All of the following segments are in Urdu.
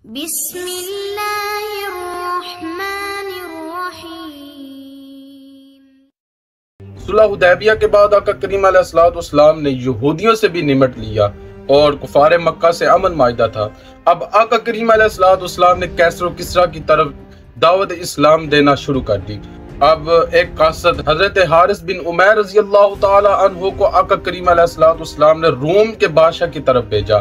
بسم اللہ الرحمن الرحیم۔ صلح حدیبیہ کے بعد آقا کریم علیہ السلام نے یہودیوں سے بھی نمٹ لیا اور کفار مکہ سے امن معاہدہ تھا۔ اب آقا کریم علیہ السلام نے کیسر و کسریٰ کی طرف دعوت اسلام دینا شروع کر دی۔ اب ایک قاصد حضرت حارث بن عمیر رضی اللہ تعالی عنہ کو آقا کریم علیہ السلام نے روم کے بادشاہ کی طرف بھیجا۔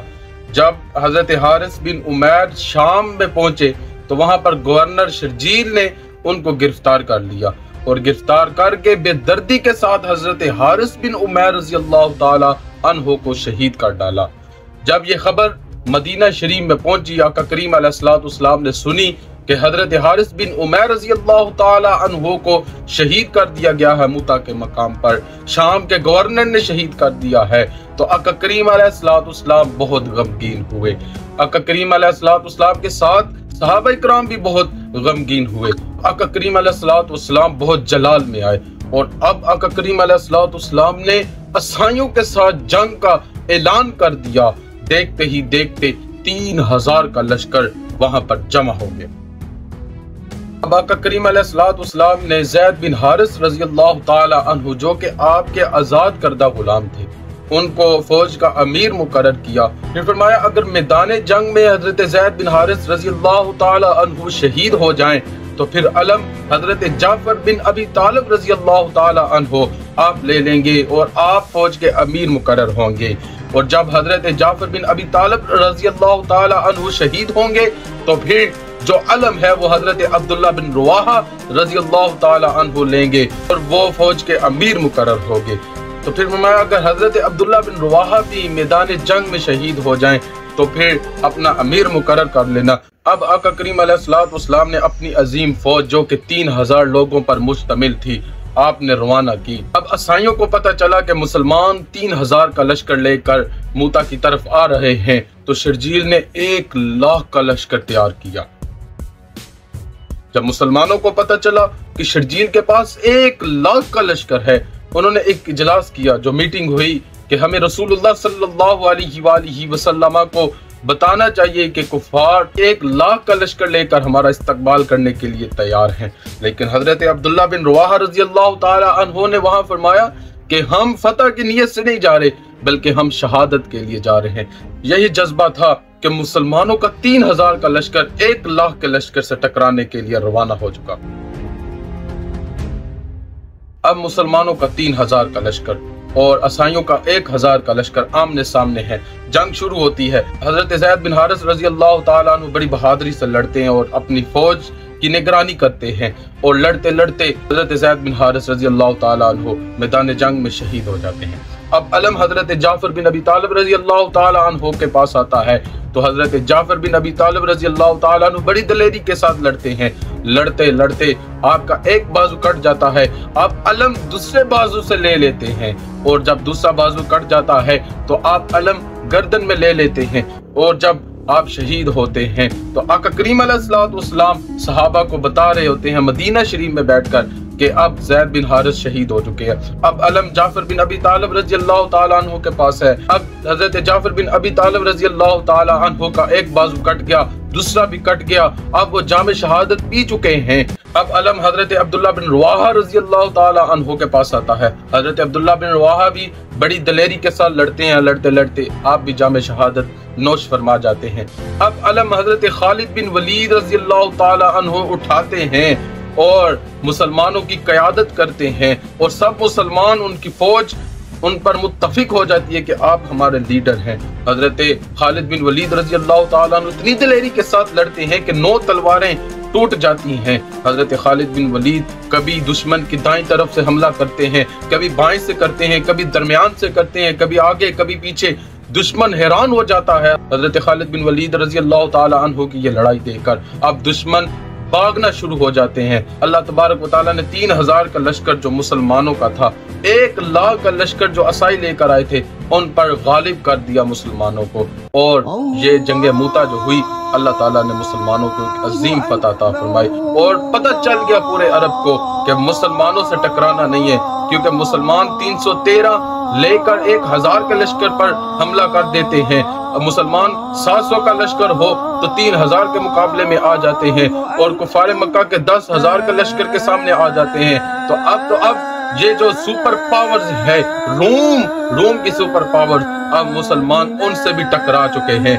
جب حضرت حارث بن عمیر شام میں پہنچے تو وہاں پر گورنر شرجیل نے ان کو گرفتار کر لیا اور گرفتار کر کے بے دردی کے ساتھ حضرت حارث بن عمیر رضی اللہ تعالی عنہ کو شہید کر ڈالا۔ جب یہ خبر مدینہ شریف میں پہنچی، آقا کریم علیہ السلام نے سنی کہ حضرت حارث بن عمیر رضی اللہ تعالی عنہ کو شہید کر دیا گیا ہے، موتا کے مقام پر شام کے گورنر نے شہید کر دیا ہے، تو آقا کریم علیہ السلام بہت غمگین ہوئے۔ آقا کریم علیہ السلام کے ساتھ صحابہ کرام بھی بہت غمگین ہوئے۔ آقا کریم علیہ السلام بہت جلال میں آئے اور اب آقا کریم علیہ السلام نے عیسائیوں کے ساتھ جنگ کا اعلان کر دیا۔ دیکھتے ہی دیکھتے 3000 کا لشکر وہاں پر جمع ہو گیا۔ اب آقا کریم علیہ السلام نے زید بن حارث رضی اللہ تعالی عنہ جو کہ آپ کے آزاد کردہ غلام تھے، ان کو فوج کا امیر مقرر کیا۔ پھر فرمایا اگر میدان جنگ میں حضرت زید بن حارث رضی اللہ تعالی عنہ شہید ہو جائیں تو پھر علم حضرت جعفر بن ابی طالب رضی اللہ تعالی عنہ آپ لے لیں گے اور آپ فوج کے امیر مقرر ہوں گے، اور جب حضرت جعفر بن ابی طالب رضی اللہ تعالی عنہ شہید ہوں گے تو پھر جو علم ہے وہ حضرت عبداللہ بن رواحہ رضی اللہ تعالی عنہ لیں گے اور وہ فوج کے امیر مقرر ہوں گے۔ تو پھر فرمایا اگر حضرت عبداللہ بن رواحہ بھی میدان جنگ میں شہید ہو جائیں تو پھر اپنا امیر مقرر کر لینا۔ اب آقا کریم علیہ السلام نے اپنی عظیم فوج جو کہ 3000 لوگوں پر مشتمل تھی آپ نے روانہ کی۔ اب عیسائیوں کو پتہ چلا کہ مسلمان 3000 کا لشکر لے کر موتا کی طرف آ رہے ہیں، تو شرجیل نے 1,00,000 کا لشکر تیار کیا۔ جب مسلمانوں کو پتہ چلا کہ شرجیل کے پاس 1,00,000 کا لشکر ہے، انہوں نے ایک اجلاس کیا، جو میٹنگ ہوئی کہ ہمیں رسول اللہ صلی اللہ علیہ وآلہ وسلم کو بتانا چاہیے کہ کفار 1,00,000 کا لشکر لے کر ہمارا استقبال کرنے کے لیے تیار ہیں، لیکن حضرت عبداللہ بن رواحہ رضی اللہ تعالی عنہ نے وہاں فرمایا کہ ہم فتح کی نیت سے نہیں جا رہے بلکہ ہم شہادت کے لیے جا رہے ہیں۔ یہی جذبہ تھا کہ مسلمانوں کا 3000 کا لشکر 1,00,000 کے لشکر سے ٹکرانے کے لیے روانہ ہو چکا۔ اب مسلمانوں کا 3000 کا لشکر اور عیسائیوں کا 1000 کا لشکر آمنے سامنے ہے، جنگ شروع ہوتی ہے۔ حضرت زید بن حارث رضی اللہ تعالیٰ عنہ بڑی بہادری سے لڑتے ہیں اور اپنی فوج کی نگرانی کرتے ہیں، اور لڑتے لڑتے حضرت زید بن حارث رضی اللہ تعالیٰ عنہ میدان جنگ میں شہید ہو جاتے ہیں۔ اب علم حضرت جعفر بن ابی طالب رضی اللہ تعالیٰ عنہ کے پاس آتا ہے، تو حضرت جعفر بن ابی طالب رضی اللہ تعالیٰ عنہ بڑی دلیری کے ساتھ لڑتے ہیں۔ لڑتے لڑتے آپ کا ایک بازو کٹ جاتا ہے، آپ علم دوسرے بازو سے لے لیتے ہیں، اور جب دوسرا بازو کٹ جاتا ہے تو آپ علم گردن میں لے لیتے ہیں، اور جب آپ شہید ہوتے ہیں تو آقا کریم علیہ السلام صحابہ کو بتا رہے ہوتے ہیں مدینہ شریف میں بیٹھ کر کہ اب زید بن حارث شہید ہو چکے ہیں۔ اب علم جعفر بن ابی طالب رضی اللہ تعالیٰ عنہ کے پاس ہے۔ اب حضرت جعفر بن ابی طالب رضی اللہ تعالیٰ عنہ کا ایک بازو کٹ گیا، دوسرا بھی کٹ گیا، اب وہ جام شہادت پی چکے ہیں۔ اب علم حضرت عبداللہ بن رواحہ رضی اللہ تعالیٰ عنہ کے پاس آتا ہے۔ حضرت عبداللہ بن رواحہ بھی بڑی دلیری کے ساتھ لڑتے ہیں، لڑتے لڑتے آپ بھی جام شہادت نوش فرما جاتے ہیں۔ اب علم حضرت خالد بن ولید رضی اللہ تعالیٰ عنہ اٹھاتے ہیں اور مسلمانوں کی قیادت کرتے ہیں، اور سب مسلمان ان کی فوج ان پر متفق ہو جاتی ہے کہ آپ ہمارے لیڈر ہیں۔ حضرت خالد بن ولید رضی اللہ تعالیٰ عنہ اتنی دلیری کے ساتھ لڑتے ہیں کہ 9 تلواریں ٹوٹ جاتی ہیں۔ حضرت خالد بن ولید کبھی دشمن کی دائیں طرف سے حملہ کرتے ہیں، کبھی بائیں سے کرتے ہیں، کبھی درمیان سے کرتے ہیں، کبھی آگے کبھی پیچھے۔ دشمن حیران ہو جاتا ہے حضرت خالد بن ولید رضی اللہ تعالیٰ عنہ کی یہ لڑائی دیکھ کر۔ اب دشمن بھاگنا شروع ہو جاتے ہیں۔ اللہ تبارک و تعالیٰ نے 3000 کا لشکر جو مسلمانوں کا تھا، 1,00,000 کا لشکر جو عیسائی لے کر آئے تھے، ان پر غالب کر دیا مسلمانوں کو، اور یہ جنگ موتا جو ہوئی اللہ تعالیٰ نے مسلمانوں کو ایک عظیم فتح عطا فرمائی، اور پتہ چل گیا پورے عرب کو کہ مسلمانوں سے ٹکرانا نہیں ہے، کیونکہ مسلمان 313 لے کر 1000 کے لشکر پر حملہ کر دیتے ہیں. مسلمان 700 کا لشکر ہو تو 3000 کے مقابلے میں آ جاتے ہیں اور کفار مکہ کے 10,000 کے لشکر کے سامنے آ جاتے ہیں. تو اب یہ جو سپر پاورز ہے روم کی سپر پاورز، اب مسلمان ان سے بھی ٹکرا چکے ہیں.